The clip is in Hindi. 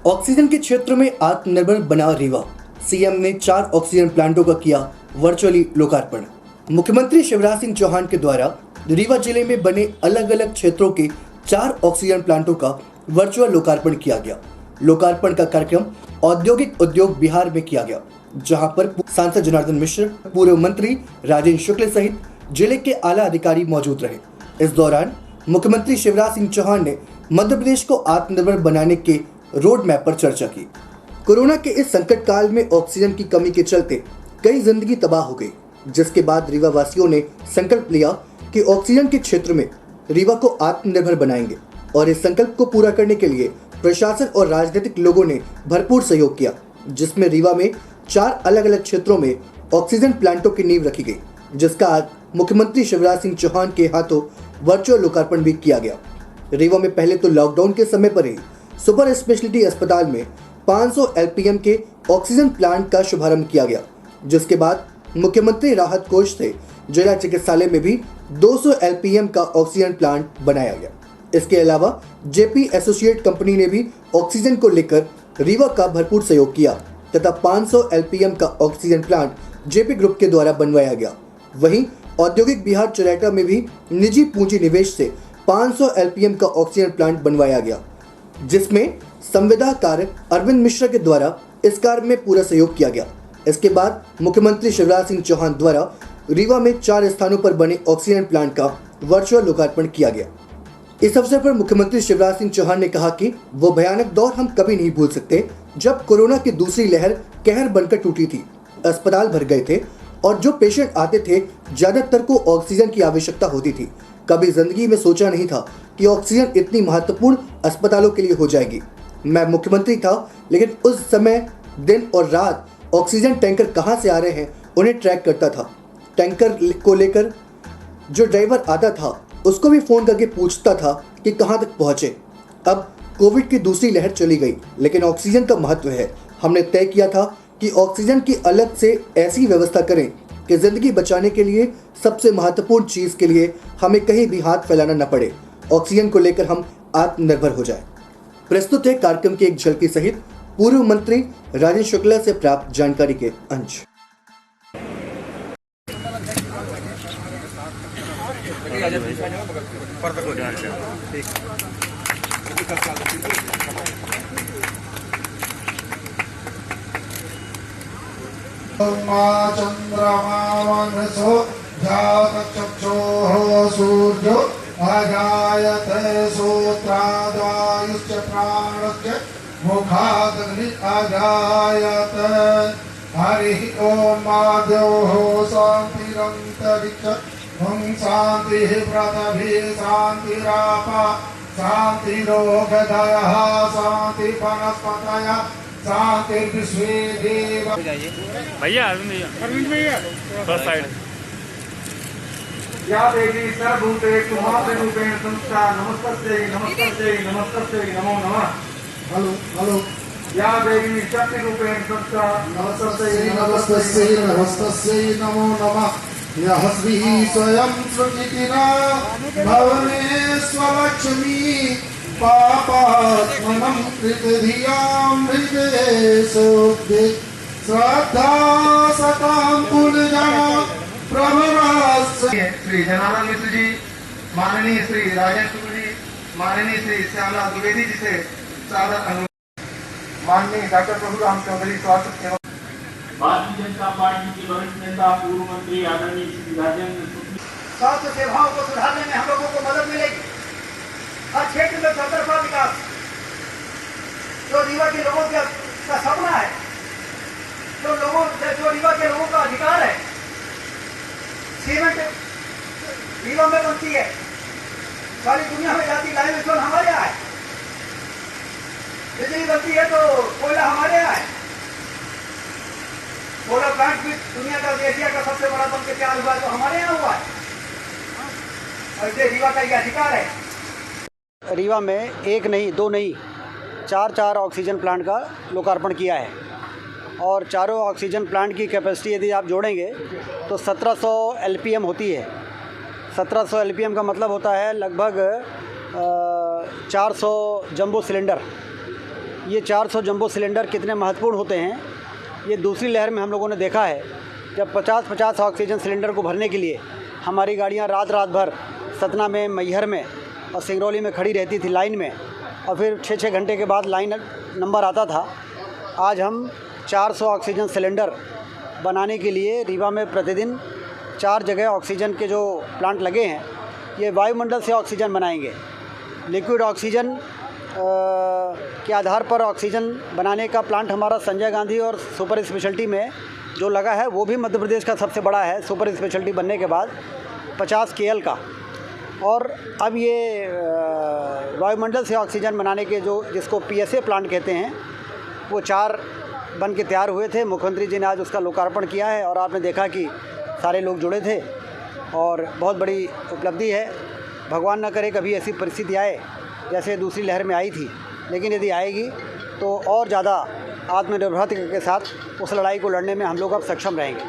ऑक्सीजन के क्षेत्र में आत्मनिर्भर बना रीवा। सीएम ने 4 ऑक्सीजन प्लांटों का किया वर्चुअली लोकार्पण। मुख्यमंत्री शिवराज सिंह चौहान के द्वारा रीवा जिले में बने अलग अलग क्षेत्रों के 4 ऑक्सीजन प्लांटों का वर्चुअल लोकार्पण किया गया। लोकार्पण का कार्यक्रम औद्योगिक उद्योग बिहार में किया गया, जहां पर सांसद जनार्दन मिश्र, पूर्व मंत्री राजेंद्र शुक्ल सहित जिले के आला अधिकारी मौजूद रहे। इस दौरान मुख्यमंत्री शिवराज सिंह चौहान ने मध्य प्रदेश को आत्मनिर्भर बनाने के रोड मैप पर चर्चा की। कोरोना के इस संकट काल में ऑक्सीजन की कमी के चलते कई जिंदगी तबाह हो गई, जिसके बाद रीवा वासियों ने संकल्प लिया कि ऑक्सीजन के क्षेत्र में रीवा को आत्मनिर्भर बनाएंगे। और इस संकल्प को पूरा करने के लिए प्रशासन और राजनीतिक लोगों ने भरपूर सहयोग किया, जिसमें रीवा में 4 अलग अलग क्षेत्रों में ऑक्सीजन प्लांटों की नींव रखी गई, जिसका आज मुख्यमंत्री शिवराज सिंह चौहान के हाथों वर्चुअल लोकार्पण भी किया गया। रीवा में पहले तो लॉकडाउन के समय पर ही सुपर स्पेशलिटी अस्पताल में 500 एलपीएम के ऑक्सीजन प्लांट का शुभारंभ किया गया, जिसके बाद मुख्यमंत्री राहत कोष से जिला चिकित्सालय में भी 200 एलपीएम का ऑक्सीजन प्लांट बनाया गया। इसके अलावा जेपी एसोसिएट कंपनी ने भी ऑक्सीजन को लेकर रीवा का भरपूर सहयोग किया तथा 500 एलपीएम का ऑक्सीजन प्लांट जेपी ग्रुप के द्वारा बनवाया गया। वहीं औद्योगिक बिहार चुरैटा में भी निजी पूंजी निवेश से 500 एलपीएम का ऑक्सीजन प्लांट बनवाया गया, जिसमें संविदा कार्य अरविंद मिश्रा के द्वारा इस कार्य में पूरा सहयोग किया गया। इसके बाद मुख्यमंत्री शिवराज सिंह चौहान द्वारा रीवा में 4 स्थानों पर बने ऑक्सीजन प्लांट का वर्चुअल लोकार्पण किया गया। इस अवसर पर मुख्यमंत्री शिवराज सिंह चौहान ने कहा कि वो भयानक दौर हम कभी नहीं भूल सकते, जब कोरोना की दूसरी लहर कहर बनकर टूटी थी। अस्पताल भर गए थे और जो पेशेंट आते थे ज्यादातर को ऑक्सीजन की आवश्यकता होती थी। कभी जिंदगी में सोचा नहीं था कि ऑक्सीजन इतनी महत्वपूर्ण अस्पतालों के लिए हो जाएगी। मैं मुख्यमंत्री था, लेकिन उस समय दिन और रात ऑक्सीजन टैंकर कहां से आ रहे हैं उन्हें ट्रैक करता था। टैंकर को लेकर जो ड्राइवर आता था उसको भी फोन करके पूछता था कि कहां तक पहुंचे। अब कोविड की दूसरी लहर चली गई, लेकिन ऑक्सीजन का महत्व है। हमने तय किया था कि ऑक्सीजन की अलग से ऐसी व्यवस्था करें कि जिंदगी बचाने के लिए सबसे महत्वपूर्ण चीज के लिए हमें कहीं भी हाथ फैलाना न पड़े। ऑक्सीजन को लेकर हम आत्मनिर्भर हो जाएं। प्रस्तुत है कार्यक्रम की एक झलकी सहित पूर्व मंत्री राजेंद्र शुक्ला से प्राप्त जानकारी के अंश। चंद्रमा मनसो जातचक्षुः सूर्यो अजायते श्रोत्रादायुश्च प्राणश्च मुखादग्नि अजायते। हरिः ओम् आद्योः शान्तिरन्तरिक्ष शान्तिः पृथिवी शान्तिरापः शान्तिरोगधयः शान्तिवनस्पतयः शान्तिर्विश्वे देव। भैया अरविंद भैया थोड़ा साइड। या देवी सर्वभूतेषु मातृरूपेण संस्था नमस्तस्यै नमस्तस्यै नमस्तस्यै नमो नमः। Hello hello. या देवी शक्तिरूपेण संस्था नमस्तस्यै नमस्तस्यै नमस्तस्यै नमो नमः। यः श्री स्वयं सुखिना भवनेश्वरलक्ष्मी पापात्मनं कृतधियां हृदयेषोऽद्य श्रद्धा सतां पुनर्जना प्रभवास्य। श्री जनार्दन मिश्र जी, माननीय श्री राजेंद्र शुक्ल जी, माननीय श्री श्यामलाल द्विवेदी जी से सादर अनुरोध। माननीय डॉक्टर प्रभुराम चौधरी स्वास्थ्य एवं भारतीय जनता पार्टी के वरिष्ठ नेता पूर्व मंत्री आदरणीय श्री राजेंद्र शुक्ल। स्वास्थ्य सेवाओं को सुधारने में हम लोगों को मदद मिलेगी। हर क्षेत्र में चौतरफा विकास जो रीवा के लोगों का सपना है, जो रीवा के लोगों का अधिकार है। सीमेंट रीवा में बनती है, सारी दुनिया में जाती लाइम स्टोन हमारे यहाँ है। बिजली बनती है तो कोयला हमारे यहाँ है। कोयला प्लांट भी दुनिया का एशिया का सबसे बड़ा बन के तैयार हुआ है तो हमारे यहाँ हुआ है, और ये रीवा का ये अधिकार है। रीवा में एक नहीं, 2 नहीं, 4 ऑक्सीजन प्लांट का लोकार्पण किया है। और चारों ऑक्सीजन प्लांट की कैपेसिटी यदि आप जोड़ेंगे तो 1700 एलपीएम होती है। 1700 एलपीएम का मतलब होता है लगभग 400 जंबो सिलेंडर। ये 400 जंबो सिलेंडर कितने महत्वपूर्ण होते हैं, ये दूसरी लहर में हम लोगों ने देखा है। जब 50-50 ऑक्सीजन सिलेंडर को भरने के लिए हमारी गाड़ियाँ रात भर सतना में, मैहर में और सिंगरौली में खड़ी रहती थी लाइन में, और फिर 6-6 घंटे के बाद लाइन नंबर आता था। आज हम 400 ऑक्सीजन सिलेंडर बनाने के लिए रीवा में प्रतिदिन 4 जगह ऑक्सीजन के जो प्लांट लगे हैं, ये वायुमंडल से ऑक्सीजन बनाएंगे। लिक्विड ऑक्सीजन के आधार पर ऑक्सीजन बनाने का प्लांट हमारा संजय गांधी और सुपर स्पेशलिटी में जो लगा है, वो भी मध्य प्रदेश का सबसे बड़ा है सुपर स्पेशलिटी बनने के बाद 50 KL का। और अब ये वायुमंडल से ऑक्सीजन बनाने के जो जिसको PSA प्लांट कहते हैं, वो 4 बन के तैयार हुए थे। मुख्यमंत्री जी ने आज उसका लोकार्पण किया है और आपने देखा कि सारे लोग जुड़े थे और बहुत बड़ी उपलब्धि है। भगवान न करे कभी ऐसी परिस्थिति आए जैसे दूसरी लहर में आई थी, लेकिन यदि आएगी तो और ज़्यादा आत्मनिर्भरता के साथ उस लड़ाई को लड़ने में हम लोग अब सक्षम रहेंगे।